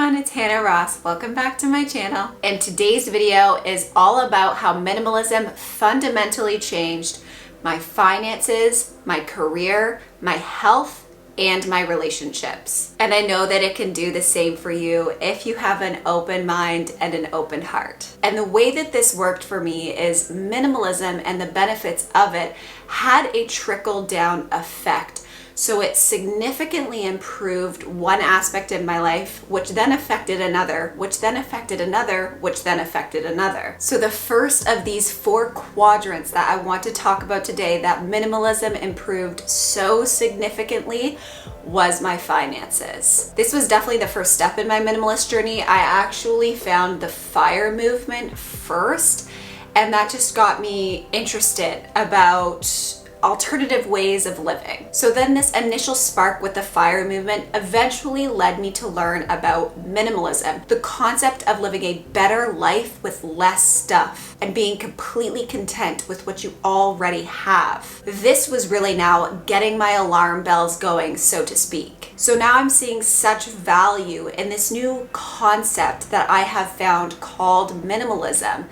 everyone, it's Hannah Ross. Welcome back to my channel. And today's video is all about how minimalism fundamentally changed my finances, my career, my health, and my relationships. And I know that it can do the same for you if you have an open mind and an open heart. And the way that this worked for me is minimalism and the benefits of it had a trickle-down effect. So it significantly improved one aspect of my life, which then affected another, which then affected another, which then affected another. So the first of these 4 quadrants that I want to talk about today that minimalism improved so significantly was my finances. This was definitely the first step in my minimalist journey. I actually found the FIRE movement first, and that just got me interested about alternative ways of living. So then this initial spark with the FIRE movement eventually led me to learn about minimalism, the concept of living a better life with less stuff and being completely content with what you already have. This was really now getting my alarm bells going, so to speak. So now I'm seeing such value in this new concept that I have found called minimalism.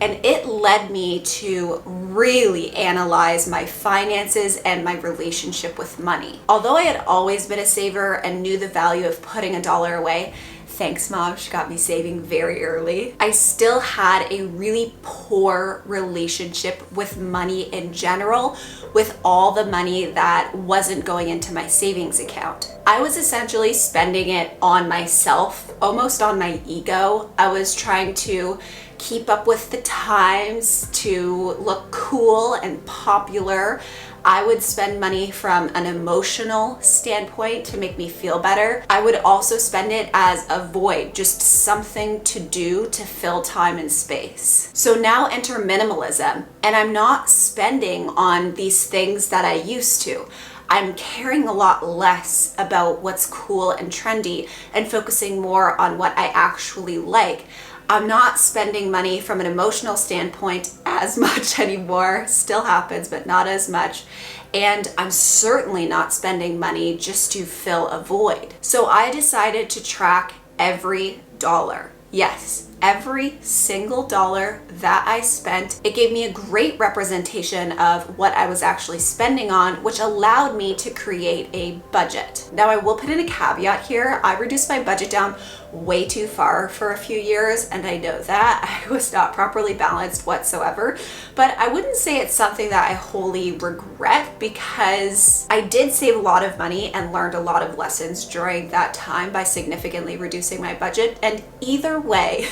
And it led me to really analyze my finances and my relationship with money. Although I had always been a saver and knew the value of putting $1 away, thanks Mom, she got me saving very early, I still had a really poor relationship with money in general, with all the money that wasn't going into my savings account. I was essentially spending it on myself, almost on my ego. I was trying to keep up with the times, to look cool and popular. I would spend money from an emotional standpoint to make me feel better. I would also spend it as a void, just something to do to fill time and space. So now enter minimalism, and I'm not spending on these things that I used to. I'm caring a lot less about what's cool and trendy and focusing more on what I actually like. I'm not spending money from an emotional standpoint as much anymore. Still happens, but not as much. And I'm certainly not spending money just to fill a void. So I decided to track every dollar. Yes, every single dollar that I spent. It gave me a great representation of what I was actually spending on, which allowed me to create a budget. Now I will put in a caveat here. I reduced my budget down way too far for a few years, and I know that I was not properly balanced whatsoever, but I wouldn't say it's something that I wholly regret, because I did save a lot of money and learned a lot of lessons during that time by significantly reducing my budget. And either way,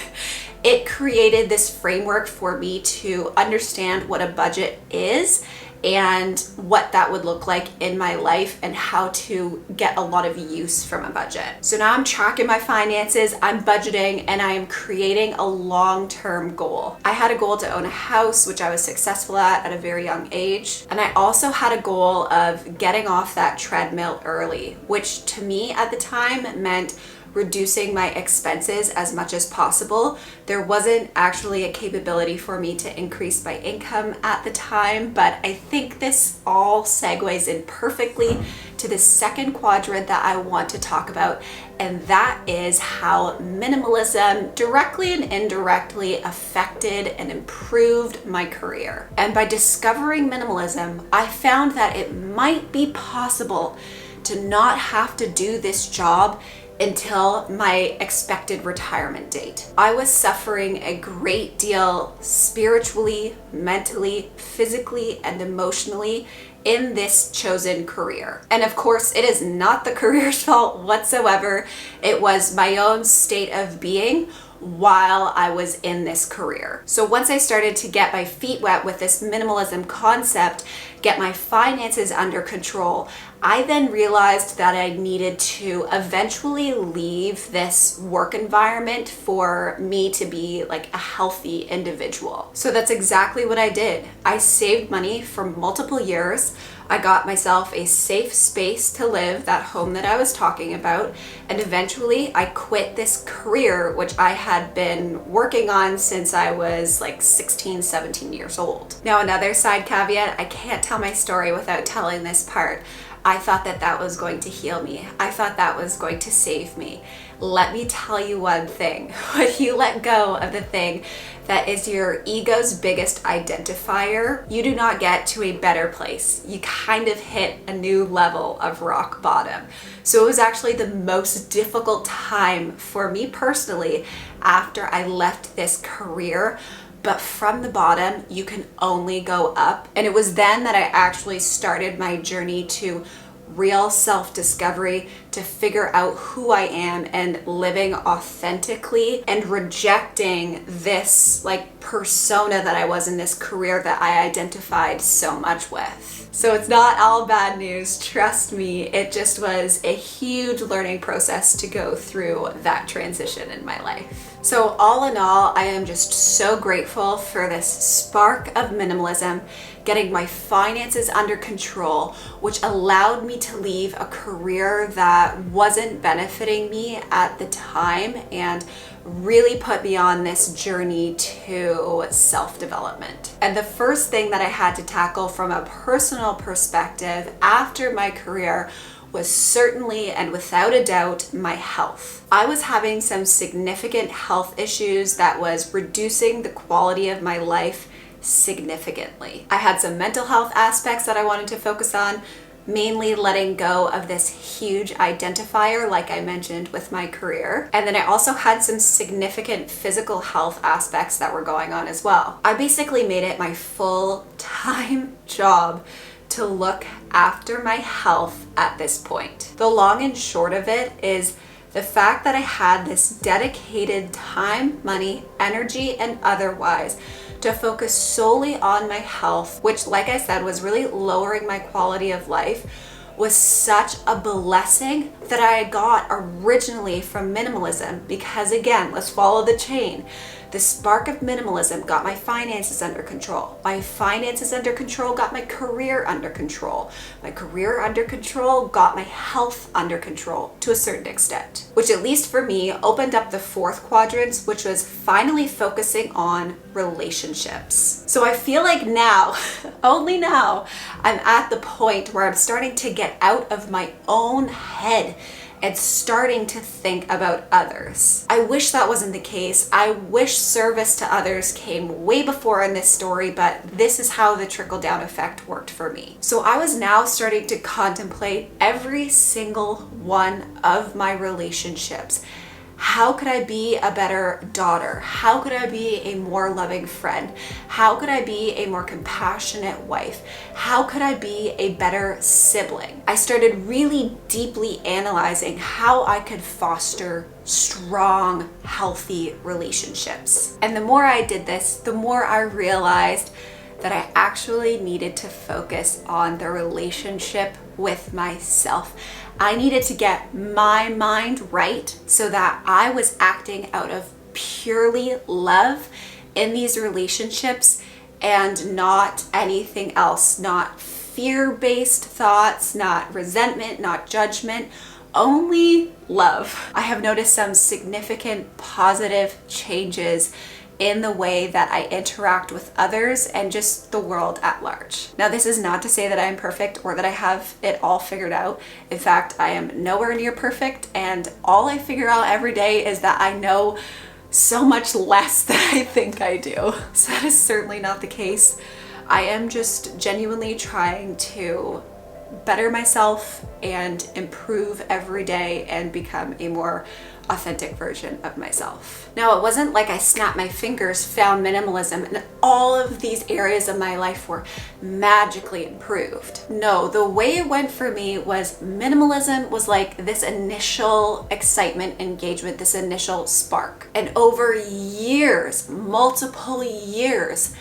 it created this framework for me to understand what a budget is and what that would look like in my life and how to get a lot of use from a budget. So now I'm tracking my finances, I'm budgeting, and I am creating a long-term goal. I had a goal to own a house, which I was successful at a very young age. And I also had a goal of getting off that treadmill early, which to me at the time meant reducing my expenses as much as possible. There wasn't actually a capability for me to increase my income at the time, but I think this all segues in perfectly to the second quadrant that I want to talk about, and that is how minimalism directly and indirectly affected and improved my career. And by discovering minimalism, I found that it might be possible to not have to do this job until my expected retirement date. I was suffering a great deal spiritually, mentally, physically, and emotionally in this chosen career. And of course, it is not the career's fault whatsoever. It was my own state of being while I was in this career. So once I started to get my feet wet with this minimalism concept, get my finances under control, I then realized that I needed to eventually leave this work environment for me to be like a healthy individual. So that's exactly what I did. I saved money for multiple years. I got myself a safe space to live, that home that I was talking about, and eventually I quit this career which I had been working on since I was like 16, 17 years old. Now another side caveat, I can't tell my story without telling this part. I thought that that was going to heal me. I thought that was going to save me. let me tell you one thing. When you let go of the thing that is your ego's biggest identifier, you do not get to a better place. You kind of hit a new level of rock bottom. So it was actually the most difficult time for me personally after I left this career. But from the bottom, you can only go up. And it was then that I actually started my journey to real self-discovery, to figure out who I am and living authentically and rejecting this like persona that I was in this career that I identified so much with. So it's not all bad news, trust me. It just was a huge learning process to go through that transition in my life. So all in all, I am just so grateful for this spark of minimalism, getting my finances under control, which allowed me to leave a career that wasn't benefiting me at the time and really put me on this journey to self-development. And the first thing that I had to tackle from a personal perspective after my career was certainly and without a doubt my health. I was having some significant health issues that was reducing the quality of my life significantly. I had some mental health aspects that I wanted to focus on, mainly letting go of this huge identifier like I mentioned with my career. And then I also had some significant physical health aspects that were going on as well. I basically made it my full-time job to look after my health at this point. The long and short of it is the fact that I had this dedicated time, money, energy, and otherwise to focus solely on my health, which like I said was really lowering my quality of life, was such a blessing that I got originally from minimalism. Because again, let's follow the chain. The spark of minimalism got my finances under control. My finances under control got my career under control. My career under control got my health under control to a certain extent, which at least for me opened up the fourth quadrant, which was finally focusing on relationships. So I feel like now, only now, I'm at the point where I'm starting to get out of my own head and starting to think about others. I wish that wasn't the case. I wish service to others came way before in this story, but this is how the trickle-down effect worked for me. So I was now starting to contemplate every single one of my relationships. How could I be a better daughter? How could I be a more loving friend? How could I be a more compassionate wife? How could I be a better sibling? I started really deeply analyzing how I could foster strong, healthy relationships. And the more I did this, the more I realized that I actually needed to focus on the relationship with myself. I needed to get my mind right so that I was acting out of purely love in these relationships and not anything else, not fear-based thoughts, not resentment, not judgment, only love. I have noticed some significant positive changes in the way that I interact with others and just the world at large. Now, this is not to say that I'm perfect or that I have it all figured out. In fact, I am nowhere near perfect, and all I figure out every day is that I know so much less than I think I do. So that is certainly not the case. I am just genuinely trying to better myself and improve every day and become a more authentic version of myself. Now, it wasn't like I snapped my fingers, found minimalism, and all of these areas of my life were magically improved. No, the way it went for me was minimalism was like this initial excitement, engagement, this initial spark. And over years, multiple years,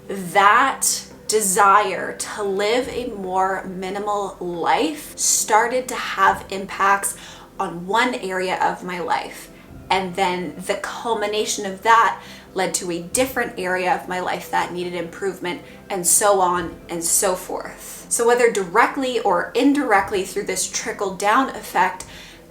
that desire to live a more minimal life started to have impacts on one area of my life. And then the culmination of that led to a different area of my life that needed improvement, and so on and so forth. So whether directly or indirectly through this trickle-down effect,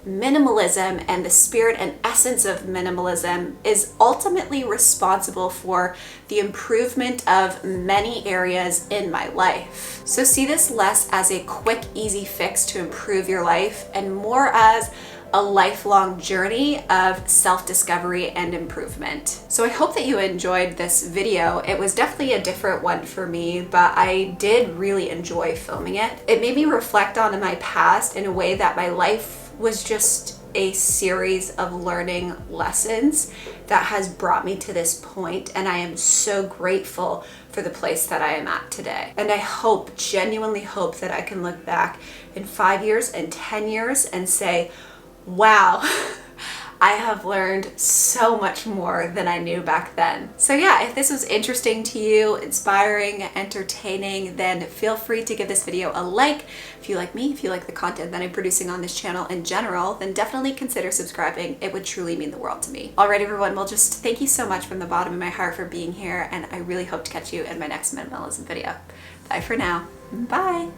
minimalism and the spirit and essence of minimalism is ultimately responsible for the improvement of many areas in my life. So see this less as a quick, easy fix to improve your life and more as a lifelong journey of self-discovery and improvement. So I hope that you enjoyed this video. It was definitely a different one for me, but I did really enjoy filming it. It made me reflect on my past in a way that my life was just a series of learning lessons that has brought me to this point, and I am so grateful for the place that I am at today. And I hope, genuinely hope, that I can look back in 5 years and 10 years and say, wow, I have learned so much more than I knew back then. So yeah, if this was interesting to you, inspiring, entertaining, then feel free to give this video a like. If you like me, if you like the content that I'm producing on this channel in general, then definitely consider subscribing. It would truly mean the world to me. Alright everyone, well just thank you so much from the bottom of my heart for being here, and I really hope to catch you in my next minimalism video. Bye for now. Bye.